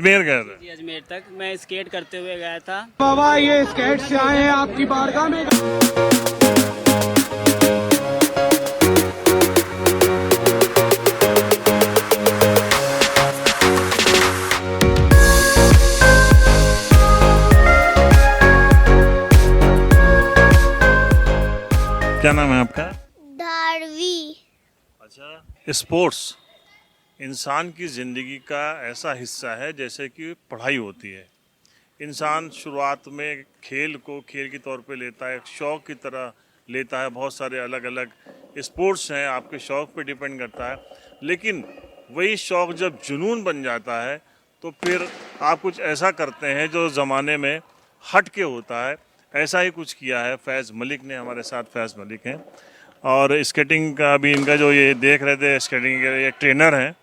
अजमेर गए थे। जी अजमेर तक मैं स्केट करते हुए गया था। बाबा ये स्केट से आए हैं आपकी बारगाह में। क्या नाम है आपका? धारवी। अच्छा, स्पोर्ट्स इंसान की ज़िंदगी का ऐसा हिस्सा है जैसे कि पढ़ाई होती है। इंसान शुरुआत में खेल को खेल के तौर पे लेता है, एक शौक़ की तरह लेता है। बहुत सारे अलग अलग स्पोर्ट्स हैं, आपके शौक़ पे डिपेंड करता है। लेकिन वही शौक़ जब जुनून बन जाता है तो फिर आप कुछ ऐसा करते हैं जो ज़माने में हट के होता है। ऐसा ही कुछ किया है फैज़ मलिक ने, हमारे साथ फैज़ मलिक हैं। और स्केटिंग का भी इनका जो ये देख रहे थे, स्केटिंग के ये ट्रेनर हैं,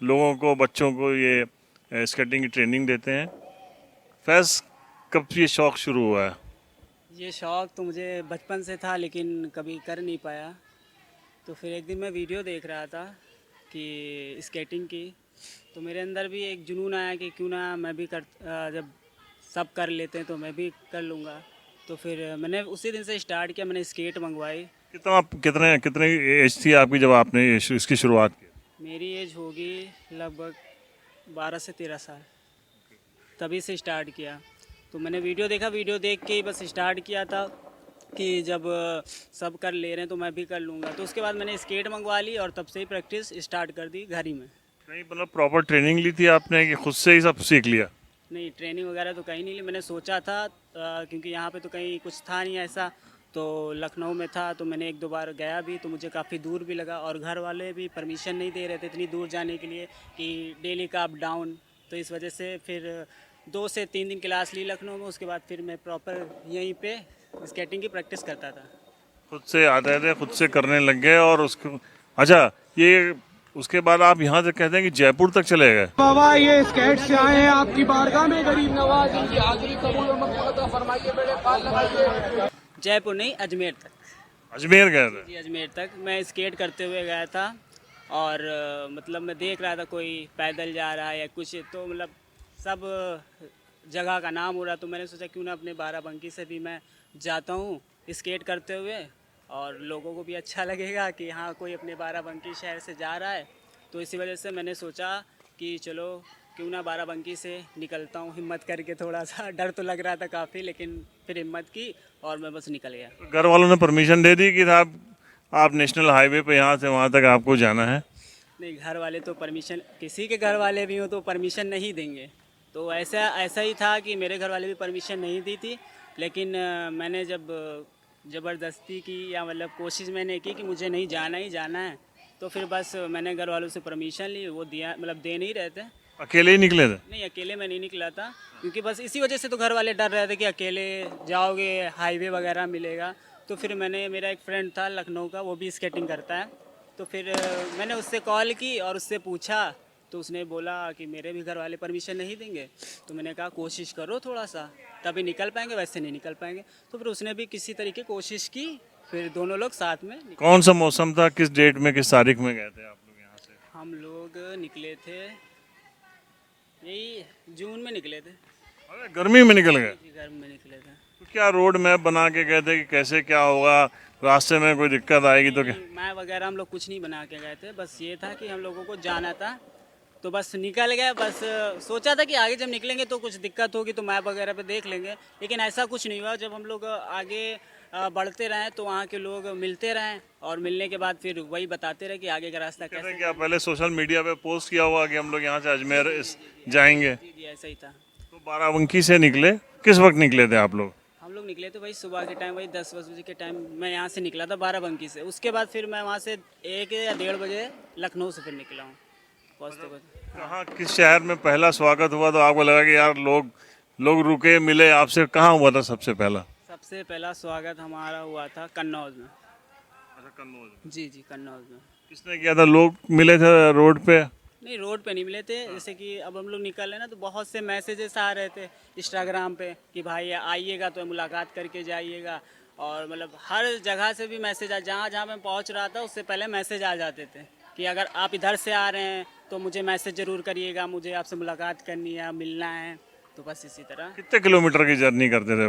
लोगों को, बच्चों को ये स्केटिंग की ट्रेनिंग देते हैं। फैज़, कब से ये शौक़ शुरू हुआ है? ये शौक़ तो मुझे बचपन से था लेकिन कभी कर नहीं पाया। तो फिर एक दिन मैं वीडियो देख रहा था कि स्केटिंग की, तो मेरे अंदर भी एक जुनून आया कि क्यों ना मैं भी जब सब कर लेते हैं तो मैं भी कर लूँगा। तो फिर मैंने उसी दिन से स्टार्ट किया, मैंने स्केट मंगवाई। कितने कितने एज थी आपकी जब आपने इसकी शुरुआत की? मेरी एज होगी लगभग 12 से 13 साल, तभी से स्टार्ट किया। तो मैंने वीडियो देखा, वीडियो देख के ही बस स्टार्ट किया था कि जब सब कर ले रहे हैं तो मैं भी कर लूँगा। तो उसके बाद मैंने स्केट मंगवा ली और तब से ही प्रैक्टिस स्टार्ट कर दी घर ही में। नहीं, मतलब प्रॉपर ट्रेनिंग ली थी आपने कि खुद से ही सब सीख लिया? नहीं, ट्रेनिंग वगैरह तो कहीं नहीं ली। मैंने सोचा था क्योंकि यहाँ पे तो कहीं कुछ था नहीं ऐसा, तो लखनऊ में था तो मैंने एक दो बार गया भी, तो मुझे काफ़ी दूर भी लगा और घर वाले भी परमिशन नहीं दे रहे थे इतनी दूर जाने के लिए कि डेली का अप डाउन। तो इस वजह से फिर 2 से 3 दिन क्लास ली लखनऊ में, उसके बाद फिर मैं प्रॉपर यहीं पे स्केटिंग की प्रैक्टिस करता था। खुद से आते थे, खुद से करने लग गए और उसको, अच्छा, ये उसके बाद आप यहाँ से कहते हैं कि जयपुर तक चले गए। बाबा ये स्केट से आए हैं आपकी बारगाह में। गरीब नवाज इनकी हाजिरी कबूल और मक़बूल अता फरमाइए। बेड़े पार लगाइए। जयपुर नहीं, अजमेर तक। अजमेर गए थे। जी अजमेर तक मैं स्केट करते हुए गया था और मतलब मैं देख रहा था कोई पैदल जा रहा है या कुछ, तो मतलब सब जगह का नाम हो रहा, तो मैंने सोचा क्यों ना अपने बाराबंकी से भी मैं जाता हूँ स्केट करते हुए और लोगों को भी अच्छा लगेगा कि हाँ कोई अपने बाराबंकी शहर से जा रहा है। तो इसी वजह से मैंने सोचा कि चलो क्यों ना बाराबंकी से निकलता हूँ हिम्मत करके। थोड़ा सा डर तो लग रहा था काफ़ी, लेकिन फिर हिम्मत की और मैं बस निकल गया। घर वालों ने परमिशन दे दी कि साहब आप नेशनल हाईवे पे यहाँ से वहाँ तक आपको जाना है? नहीं, घर वाले तो परमिशन, किसी के घर वाले भी हो तो परमिशन नहीं देंगे। तो ऐसा ऐसा ही था कि मेरे घर वाले भी परमिशन नहीं दी थी, लेकिन मैंने जब ज़बरदस्ती की या मतलब कोशिश मैंने की कि मुझे नहीं जाना ही जाना है, तो फिर बस मैंने घर वालों से परमिशन ली। वो दिया, मतलब दे नहीं रहे थे। अकेले ही निकले थे? नहीं, अकेले मैं नहीं निकला था, क्योंकि बस इसी वजह से तो घर वाले डर रहे थे कि अकेले जाओगे हाईवे वगैरह मिलेगा। तो फिर मेरा एक फ्रेंड था लखनऊ का, वो भी स्केटिंग करता है, तो फिर मैंने उससे कॉल की और उससे पूछा, तो उसने बोला कि मेरे भी घर वाले परमिशन नहीं देंगे। तो मैंने कहा कोशिश करो थोड़ा सा, तभी निकल पाएंगे, वैसे नहीं निकल पाएंगे। तो फिर उसने भी किसी तरीके कोशिश की, फिर दोनों लोग साथ में निकले। कौन सा मौसम था, किस डेट में, किस तारीख में गए थे आप लोग यहाँ से? हम लोग निकले थे यही जून में निकले थे। अरे गर्मी में निकल गए? घर में निकले थे। तो क्या रोड मैप बना के गए थे कि कैसे क्या होगा, रास्ते में कोई दिक्कत आएगी तो क्या? मैप वगैरह हम लोग कुछ नहीं बना के गए थे, बस ये था कि हम लोगों को जाना था तो बस निकल गए। बस सोचा था कि आगे जब निकलेंगे तो कुछ दिक्कत होगी तो मैप वगैरह पे देख लेंगे, लेकिन ऐसा कुछ नहीं हुआ। जब हम लोग आगे बढ़ते रहें तो वहाँ के लोग मिलते रहें और मिलने के बाद फिर वही बताते रहे कि आगे का रास्ता कैसे। क्या पहले सोशल मीडिया पे पोस्ट किया हुआ कि हम लोग यहाँ से अजमेर जाएंगे? जी जी ऐसा ही था। तो बाराबंकी से निकले, किस वक्त निकले थे आप लोग? हम लोग निकले थे वही सुबह के टाइम, वही 10 बजे के टाइम मैं यहाँ से निकला था बाराबंकी से। उसके बाद फिर मैं वहाँ से 1 या 1:30 बजे लखनऊ से फिर निकला हूँ पहुँचते पहुँचते। कहाँ, किस शहर में पहला स्वागत हुआ तो आपको लगा कि यार लोग रुके, मिले आपसे? कहाँ हुआ था सबसे पहला? सबसे पहला स्वागत हमारा हुआ था कन्नौज में। अच्छा, कन्नौज में। जी जी कन्नौज में। किसने किया था? लोग मिले थे रोड पे? नहीं, रोड पे नहीं मिले थे। जैसे कि अब हम लोग निकल रहे ना तो बहुत से मैसेजेस आ रहे थे इंस्टाग्राम पे कि भाई आइएगा तो मुलाकात करके जाइएगा, और मतलब हर जगह से भी मैसेज जहाँ जहाँ मैं पहुँच रहा था उससे पहले मैसेज आ जाते थे कि अगर आप इधर से आ रहे हैं तो मुझे मैसेज ज़रूर करिएगा, मुझे आपसे मुलाकात करनी है, मिलना है। तो बस इसी तरह कितने किलोमीटर की जर्नी करते थे?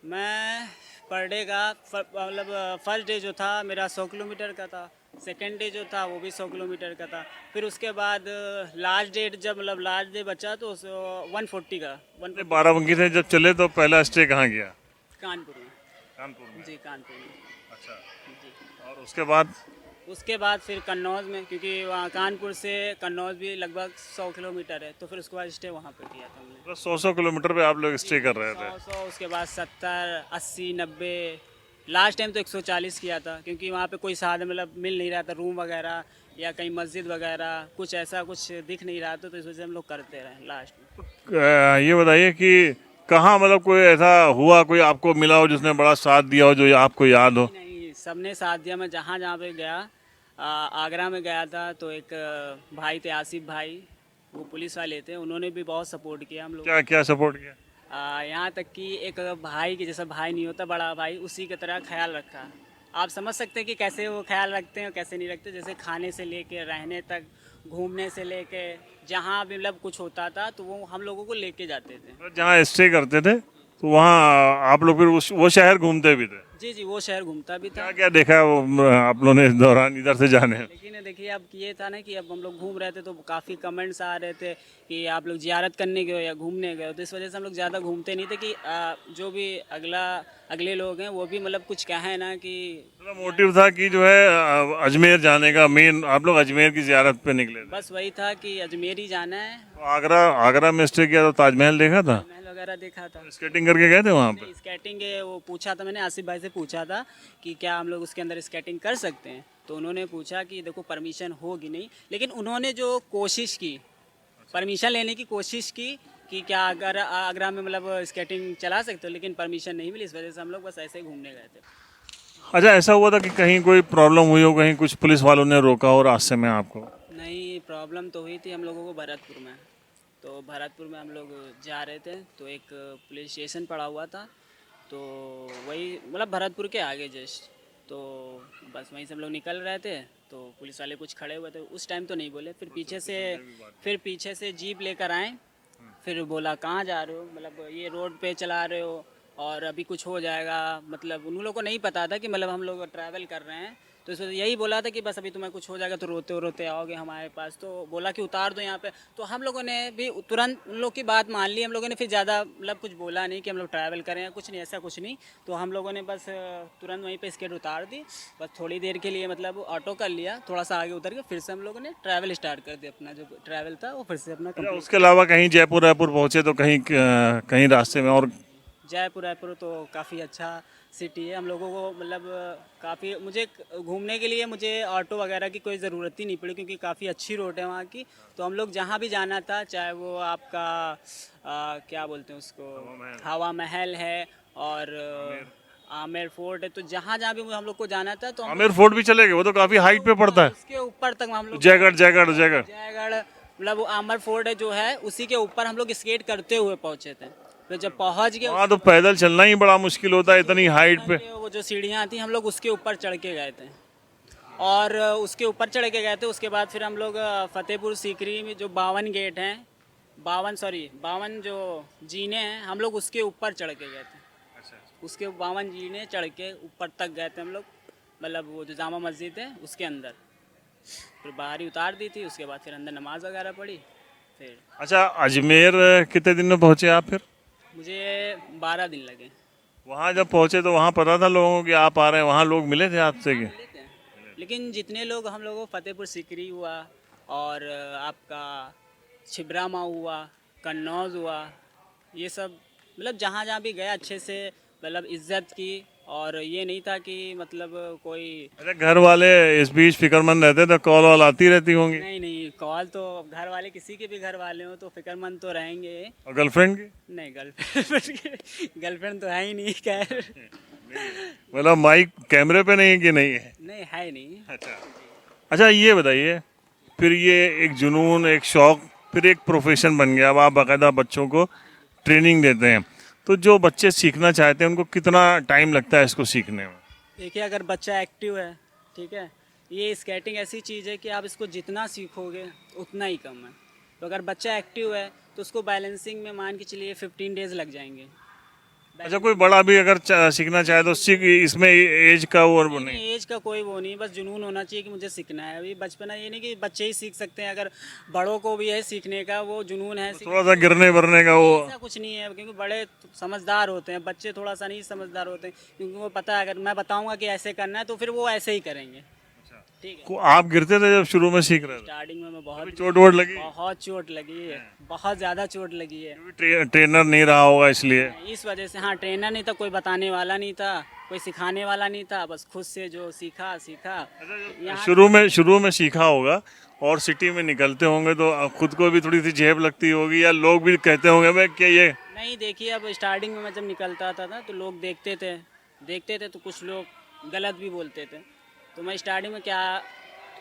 मैं पर डे का मतलब फर्स्ट डे जो था मेरा 100 किलोमीटर का था, सेकेंड डे जो था वो भी 100 किलोमीटर का था, फिर उसके बाद लास्ट डेट जब मतलब लास्ट डे बचा तो 140 का 140 बाराबंकी से जब चले तो पहला स्टे कहाँ किया? कानपुर में। कानपुर में। जी कानपुर में। अच्छा। जी और उसके बाद उसके बाद फिर कन्नौज में, क्योंकि वहाँ कानपुर से कन्नौज भी लगभग 100 किलोमीटर है, तो फिर उसके बाद स्टे वहाँ पे किया था हमने। 100 किलोमीटर पे आप लोग स्टे कर रहे थे? 100 उसके बाद 70 80 90, लास्ट टाइम तो 140 किया था, क्योंकि वहाँ पे कोई साधन मतलब मिल नहीं रहा था, रूम वगैरह या कहीं मस्जिद वगैरह कुछ ऐसा कुछ दिख नहीं रहा था, तो इस वजह से हम लोग करते रहे लास्ट में। ये बताइए कि कहाँ मतलब कोई ऐसा हुआ, कोई आपको मिला हो जिसने बड़ा साथ दिया हो जो आपको याद हो? नहीं, सबने साथ दिया। मैं जहाँ जहाँ पे गया, आगरा में गया था तो एक भाई थे आसिफ भाई, वो पुलिस वाले थे, उन्होंने भी बहुत सपोर्ट किया हम लोग। क्या क्या सपोर्ट किया? यहाँ तक कि एक भाई के जैसा भाई नहीं होता, बड़ा भाई, उसी की तरह ख्याल रखा। आप समझ सकते हैं कि कैसे वो ख्याल रखते हैं और कैसे नहीं रखते। जैसे खाने से लेके रहने तक, घूमने से लेके, जहाँ भी मतलब कुछ होता था तो वो हम लोगों को लेके जाते थे। जहाँ स्टे करते थे तो वहाँ आप लोग फिर वो शहर घूमते भी थे? जी जी, वो शहर घूमता भी था। क्या क्या देखा वो आप लोगों ने इस दौरान इधर से जाने? लेकिन देखिए अब ये था ना कि अब हम लोग घूम रहे थे तो काफ़ी कमेंट्स आ रहे थे कि आप लोग जियारत करने गए हो या घूमने गए हो, तो इस वजह से हम लोग ज़्यादा घूमते नहीं थे कि जो भी अगले लोग हैं वो भी मतलब कुछ कहें ना कि मोटिव था कि जो है अजमेर जाने का, मेन आप लोग अजमेर की जियारत पे निकले थे? बस वही था कि अजमेर ही जाना है। तो आगरा में स्टे किया तो ताजमहल देखा था? महल वगैरह देखा था। स्केटिंग करके गए थे वहाँ पे? स्केटिंग वो पूछा था मैंने, आसिफ भाई से पूछा था कि क्या हम लोग उसके अंदर स्केटिंग कर सकते हैं, तो उन्होंने पूछा कि देखो परमिशन होगी नहीं, लेकिन उन्होंने जो कोशिश की, परमिशन लेने की कोशिश की कि क्या अगर आगरा में मतलब स्केटिंग चला सकते हो, लेकिन परमिशन नहीं मिली, इस वजह से हम लोग बस ऐसे ही घूमने गए थे। अच्छा, ऐसा हुआ था कि कहीं कोई प्रॉब्लम हुई हो, कहीं कुछ पुलिस वालों ने रोका हो रास्ते में आपको? नहीं, प्रॉब्लम तो हुई थी हम लोगों को भरतपुर में। तो भरतपुर में हम लोग जा रहे थे तो एक पुलिस स्टेशन पड़ा हुआ था, तो वही मतलब भरतपुर के आगे जस्ट, तो बस वहीं से हम लोग निकल रहे थे तो पुलिस वाले कुछ खड़े हुए थे, उस टाइम तो नहीं बोले, फिर पीछे से जीप लेकर आए, फिर बोला कहाँ जा रहे हो, मतलब ये रोड पे चला रहे हो और अभी कुछ हो जाएगा, मतलब उन लोगों को नहीं पता था कि मतलब हम लोग ट्रैवल कर रहे हैं, तो इस वजह से यही बोला था कि बस अभी तुम्हें कुछ हो जाएगा तो रोते रोते आओगे हमारे पास, तो बोला कि उतार दो यहाँ पे। तो हम लोगों ने भी तुरंत उन लोग की बात मान ली, हम लोगों ने फिर ज़्यादा मतलब कुछ बोला नहीं कि हम लोग ट्रैवल करें या कुछ नहीं, ऐसा कुछ नहीं। तो हम लोगों ने बस तुरंत वहीं पे स्केट उतार दी, बस थोड़ी देर के लिए मतलब ऑटो कर लिया, थोड़ा सा आगे उतर के फिर से हम लोगों ने ट्रैवल स्टार्ट कर दिया, अपना जो ट्रैवल था वो फिर से अपना अच्छा, उसके अलावा कहीं जयपुर रायपुर पहुंचे तो कहीं कहीं रास्ते में और? जयपुर रायपुर तो काफ़ी अच्छा सिटी है, हम लोगों को मतलब काफ़ी, मुझे घूमने के लिए मुझे ऑटो वगैरह की कोई ज़रूरत ही नहीं पड़ी, क्योंकि काफ़ी अच्छी रोड है वहाँ की। तो हम लोग जहाँ भी जाना था, चाहे वो आपका क्या बोलते हैं उसको, हवा महल है और आमेर फोर्ट है, तो जहाँ जहाँ भी हम लोग को जाना था तो आमेर फोर्ट भी चले गए? वो तो काफी हाइट पे पड़ता है। उसके ऊपर तक हम लोग जयगढ़ मतलब वो आमर फोर्ट है जो है, उसी के ऊपर हम लोग स्केट करते हुए पहुँचे थे। फिर जब पहुँच गए वहाँ तो पैदल चलना ही बड़ा मुश्किल होता है इतनी हाइट पे। वो जो सीढ़ियाँ थी हम लोग उसके ऊपर चढ़ के गए थे, और उसके ऊपर चढ़ के गए थे। उसके बाद फिर हम लोग फतेहपुर सीकरी में जो 52 गेट हैं, 52 जो जीने हैं, हम लोग उसके ऊपर चढ़ के गए थे। उसके 52 जीने चढ़ के ऊपर तक गए थे हम लोग, मतलब वो जो जामा मस्जिद है उसके अंदर। फिर बाहर ही उतार दी थी, उसके बाद फिर अंदर नमाज वगैरह पढ़ी फिर। अच्छा, अजमेर कितने दिन में पहुंचे आप फिर? मुझे 12 दिन लगे। वहाँ जब पहुंचे तो वहाँ पता था लोगों को कि आप आ रहे हैं? वहाँ लोग मिले थे आपसे कि? लेते हैं, लेकिन जितने लोग हम लोगों को फतेहपुर सीकरी हुआ और आपका छिबरामा हुआ, कन्नौज हुआ, ये सब मतलब जहाँ जहाँ भी गए अच्छे से मतलब इज्जत की, और ये नहीं था कि मतलब कोई। अच्छा, घर वाले इस बीच फिक्रमंद रहते तो कॉल वॉल आती रहती होंगी? नहीं, कॉल तो घर वाले, किसी के भी घर वाले हो तो फिक्रमंद तो रहेंगे। और गर्लफ्रेंड की? नहीं, गर्लफ्रेंड तो है ही नहीं, खैर। मतलब माइक कैमरे पे नहीं है कि नहीं है? नहीं, है नहीं। अच्छा, ये बताइए, फिर ये एक जुनून, एक शौक, फिर एक प्रोफेशन बन गया। अब आप बाकायदा बच्चों को ट्रेनिंग देते हैं, तो जो बच्चे सीखना चाहते हैं उनको कितना टाइम लगता है इसको सीखने में? देखिए, अगर बच्चा एक्टिव है, ठीक है, ये स्केटिंग ऐसी चीज़ है कि आप इसको जितना सीखोगे उतना ही कम है। तो अगर बच्चा एक्टिव है तो उसको बैलेंसिंग में मान के चलिए 15 डेज लग जाएंगे। अच्छा, कोई बड़ा भी अगर सीखना चाहे तो सीख, इसमें एज का वो नहीं? नहीं, एज का कोई वो नहीं, बस जुनून होना चाहिए कि मुझे सीखना है। अभी बचपना ये नहीं कि बच्चे ही सीख सकते हैं, अगर बड़ों को भी है सीखने का वो जुनून है थोड़ा सा गिरने वरने का वो? ऐसा कुछ नहीं है, क्योंकि बड़े समझदार होते हैं, बच्चे थोड़ा सा नहीं समझदार होते हैं, क्योंकि वो पता है अगर मैं बताऊंगा कि ऐसे करना है तो फिर वो ऐसे ही करेंगे। ठीक है। आप गिरते थे जब शुरू में सीख रहे थे? स्टार्टिंग में मैं बहुत चोट वोट लगी? बहुत चोट लगी है, बहुत ज़्यादा चोट लगी है। ट्रेनर नहीं रहा होगा इसलिए? इस वजह से, हाँ, ट्रेनर नहीं था, कोई बताने वाला नहीं था, कोई सिखाने वाला नहीं था, बस खुद से जो सीखा। यहाँ शुरू में सीखा होगा और सिटी में निकलते होंगे तो खुद को भी थोड़ी सी झेप लगती होगी, या लोग भी कहते होंगे मैं कि ये नहीं, देखिए अब स्टार्टिंग में मैं जब निकलता था ना तो लोग देखते थे तो कुछ लोग गलत भी बोलते थे। तो मैं स्टार्टिंग में क्या,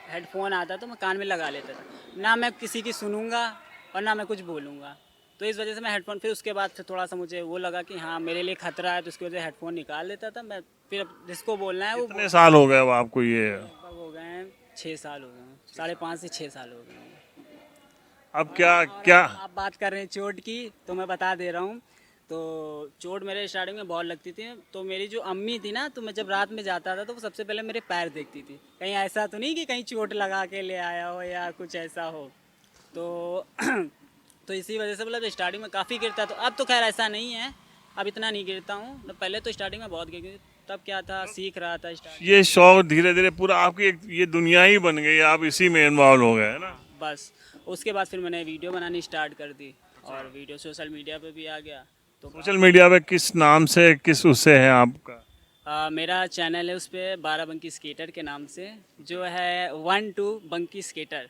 हेडफोन आता तो मैं कान में लगा लेता था, ना मैं किसी की सुनूंगा और ना मैं कुछ बोलूँगा। तो इस वजह से मैं हेडफोन, फिर उसके बाद फिर थोड़ा सा मुझे वो लगा कि हाँ मेरे लिए खतरा है, तो उसकी वजह से हेडफोन निकाल लेता था मैं। फिर अब जिसको बोलना है वो कितने साल हो गए अब आपको ये? लगभग हो गए हैं 6 साल हो गए हैं, 5.5 से 6 साल हो गए हैं। अब क्या आप बात कर रहे हैं चोट की, तो मैं बता दे रहा हूँ। तो चोट मेरे स्टार्टिंग में बहुत लगती थी, तो मेरी जो अम्मी थी ना, तो मैं जब रात में जाता था तो वो सबसे पहले मेरे पैर देखती थी, कहीं ऐसा तो नहीं कि कहीं चोट लगा के ले आया हो या कुछ ऐसा हो। तो तो इसी वजह से मतलब स्टार्टिंग में काफ़ी गिरता, तो अब तो खैर ऐसा नहीं है, अब इतना नहीं गिरता हूँ। तो पहले तो स्टार्टिंग में बहुत गिर, तब क्या था, सीख रहा था स्टार्टिंग। ये शौक धीरे धीरे पूरा आपकी ये दुनिया ही बन गई, आप इसी में इन्वॉल्व हो गए है ना? बस उसके बाद फिर मैंने वीडियो बनानी स्टार्ट कर दी, और वीडियो सोशल मीडिया पे भी आ गया। तो सोशल मीडिया पे किस नाम से, किस उससे है आपका? मेरा चैनल है उस पर 12 बंकी स्केटर के नाम से, जो है 1-2 बंकी स्केटर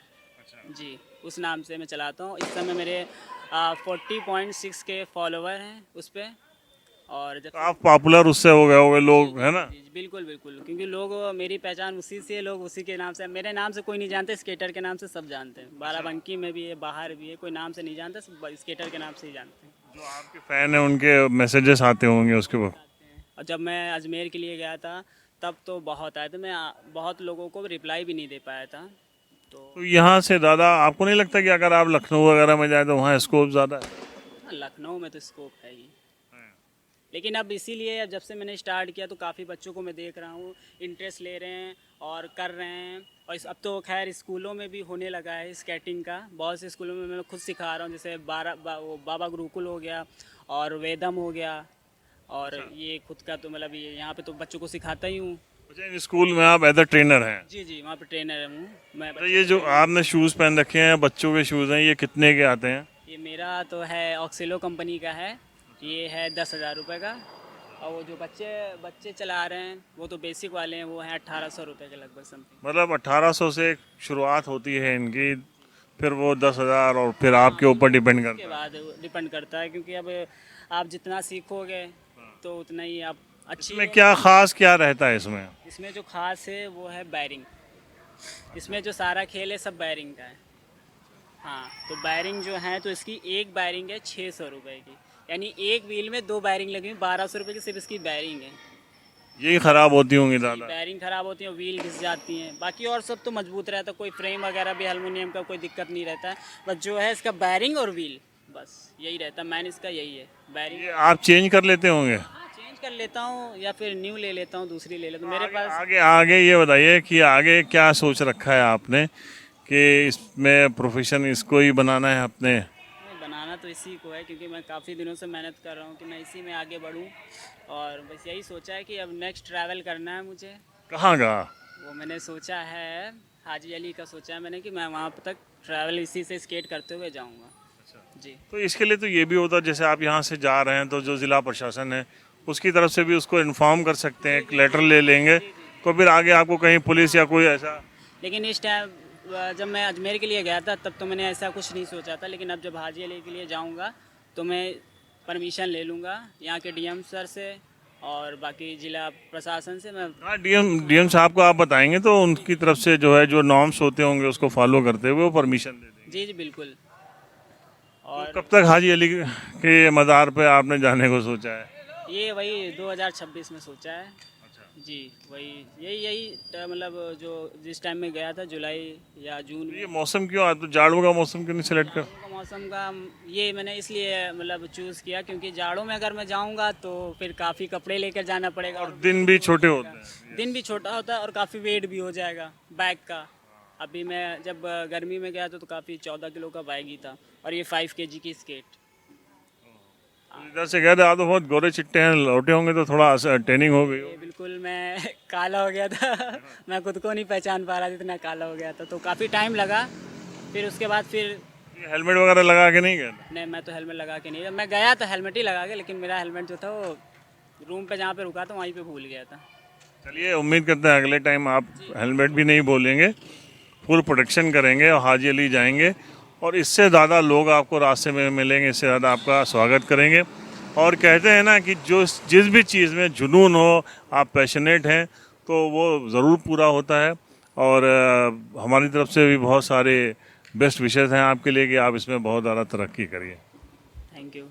जी, उस नाम से मैं चलाता हूँ। इस समय मेरे 40.6 के फॉलोवर हैं उस पर। और जब तो आप पॉपुलर उससे हो गए होगे, लोग है ना? जी, बिल्कुल बिल्कुल, क्योंकि लोग, मेरी पहचान उसी से, लोग उसी के नाम से, मेरे नाम से कोई नहीं जानते, स्केटर के नाम से सब जानते हैं। बाराबंकी में भी है, बाहर भी है, कोई नाम से नहीं जानता, सब स्केटर के नाम से ही जानते हैं। जो आपके फैन है उनके मैसेजेस आते होंगे उसके बाद? और जब मैं अजमेर के लिए गया था तब तो बहुत आए थे, मैं बहुत लोगों को रिप्लाई भी नहीं दे पाया था। तो यहाँ से ज़्यादा आपको नहीं लगता कि अगर आप लखनऊ वगैरह में जाए तो वहाँ स्कोप ज़्यादा है? लखनऊ में तो स्कोप है ही, लेकिन अब इसीलिए अब जब से मैंने स्टार्ट किया तो काफ़ी बच्चों को मैं देख रहा हूँ, इंटरेस्ट ले रहे हैं और कर रहे हैं। और अब तो खैर स्कूलों में भी होने लगा है स्केटिंग का, बहुत से स्कूलों में मैं खुद सिखा रहा हूँ, जैसे वो बाबा गुरुकुल हो गया और वेदम हो गया, और ये खुद का तो मतलब ये यहाँ पे तो बच्चों को सिखाता ही हूँ। अच्छा, इन स्कूल में आप एज अ ट्रेनर हैं? जी, वहाँ पे ट्रेनर हूँ मैं। तो ये जो आपने शूज़ पहन रखे हैं, बच्चों के शूज़ हैं, ये कितने के आते हैं? ये मेरा तो है ऑक्सिलो कंपनी का है, ये है 10,000 रुपये का। और वो जो बच्चे चला रहे हैं वो तो बेसिक वाले हैं, वो हैं 1800 रुपये के लगभग समथिंग। मतलब 1800 से शुरुआत होती है इनकी, फिर वो 10,000, और फिर आपके ऊपर डिपेंड के करता है? बाद डिपेंड करता है, क्योंकि अब आप जितना सीखोगे तो उतना ही आप अच्छी। इसमें क्या खास क्या रहता है इसमें? इसमें जो खास है वो है बैरिंग, इसमें जो सारा खेल है सब बैरिंग का है। हाँ, तो बैरिंग जो है, तो इसकी एक बैरिंग है 600 रुपये की, यानी एक व्हील में 2 बैरिंग लगी हुई, 1200 रुपये की सिर्फ इसकी बैरिंग है। यही खराब होती होंगी ज़्यादा? बैरिंग खराब होती है, व्हील घिस जाती हैं, बाकी और सब तो मजबूत रहता है, कोई फ्रेम वगैरह भी एल्युमिनियम का कोई दिक्कत नहीं रहता है, बस जो है इसका बैरिंग और व्हील, बस यही रहता है। मैन इसका यही है, बैरिंग। ये आप चेंज कर लेते होंगे? हाँ, चेंज कर लेता हूँ या फिर न्यू ले लेता हूँ, दूसरी ले लेता हूँ मेरे पास। आगे आगे ये बताइए कि आगे क्या सोच रखा है आपने कि इसमें प्रोफेशन इसको ही बनाना है अपने? नहीं, बनाना तो इसी को है, क्योंकि मैं काफ़ी दिनों से मेहनत कर रहा हूँ कि मैं इसी में आगे बढ़ूँ, और बस यही सोचा है कि अब नेक्स्ट ट्रैवल करना है मुझे। कहाँ का? वो मैंने सोचा है हाजी अली का, सोचा है मैंने कि मैं वहाँ तक ट्रैवल इसी से स्केट करते हुए जाऊँगा। जी। तो इसके लिए तो ये भी होता है, जैसे आप यहाँ से जा रहे हैं तो जो ज़िला प्रशासन है उसकी तरफ से भी उसको इन्फॉर्म कर सकते हैं, एक लेटर ले लेंगे तो फिर आगे आपको कहीं पुलिस या कोई ऐसा? लेकिन इस टाइम जब मैं अजमेर के लिए गया था तब तो मैंने ऐसा कुछ नहीं सोचा था, लेकिन अब जब हाजी अली के लिए जाऊंगा तो मैं परमिशन ले लूँगा यहाँ के डीएम सर से और बाकी ज़िला प्रशासन से। मैं हाँ, डीएम साहब को आप बताएंगे तो उनकी तरफ से जो है, जो नॉर्म्स होते होंगे उसको फॉलो करते हुए वो परमिशन दे देंगे। जी बिल्कुल। और कब तक हाजी अली के मज़ार पे आपने जाने को सोचा है? ये वही 2026 में सोचा है। जी वही यही मतलब जो जिस टाइम में गया था जुलाई या जून में। ये मौसम क्यों आता, जाड़ों का मौसम क्यों नहीं सेलेक्ट कर? जाड़ों का मौसम का ये मैंने इसलिए मतलब चूज़ किया क्योंकि जाड़ों में अगर मैं जाऊंगा तो फिर काफ़ी कपड़े लेकर जाना पड़ेगा और दिन भी छोटे होते हैं। दिन भी छोटा होता है और काफ़ी वेट भी हो जाएगा बैग का। अभी मैं जब गर्मी में गया था तो काफ़ी 14 किलो का बैग ही था और ये 5 kg की स्केट। इधर से गए थे आप तो बहुत गोरे चिट्टे हैं, लौटे होंगे तो थोड़ा ट्रेनिंग हो गई हो। ये बिल्कुल मैं काला हो गया था मैं खुद को नहीं पहचान पा रहा था, इतना काला हो गया था तो काफ़ी टाइम लगा। फिर उसके बाद फिर ये हेलमेट वगैरह लगा के नहीं गए थे? नहीं, मैं तो हेलमेट लगा के नहीं, मैं गया था हेलमेट ही लगा के, लेकिन मेरा हेलमेट जो था वो रूम पे जहाँ पे रुका था वहीं पे भूल गया था। चलिए, उम्मीद करते हैं अगले टाइम आप हेलमेट भी नहीं बोलेंगे, फुल प्रोटेक्शन करेंगे और हाजी अली जाएंगे और इससे ज़्यादा लोग आपको रास्ते में मिलेंगे, इससे ज़्यादा आपका स्वागत करेंगे। और कहते हैं ना कि जो जिस भी चीज़ में जुनून हो, आप पैशनेट हैं तो वो ज़रूर पूरा होता है। और हमारी तरफ से भी बहुत सारे बेस्ट विशेस हैं आपके लिए कि आप इसमें बहुत ज़्यादा तरक्की करिए। Thank you.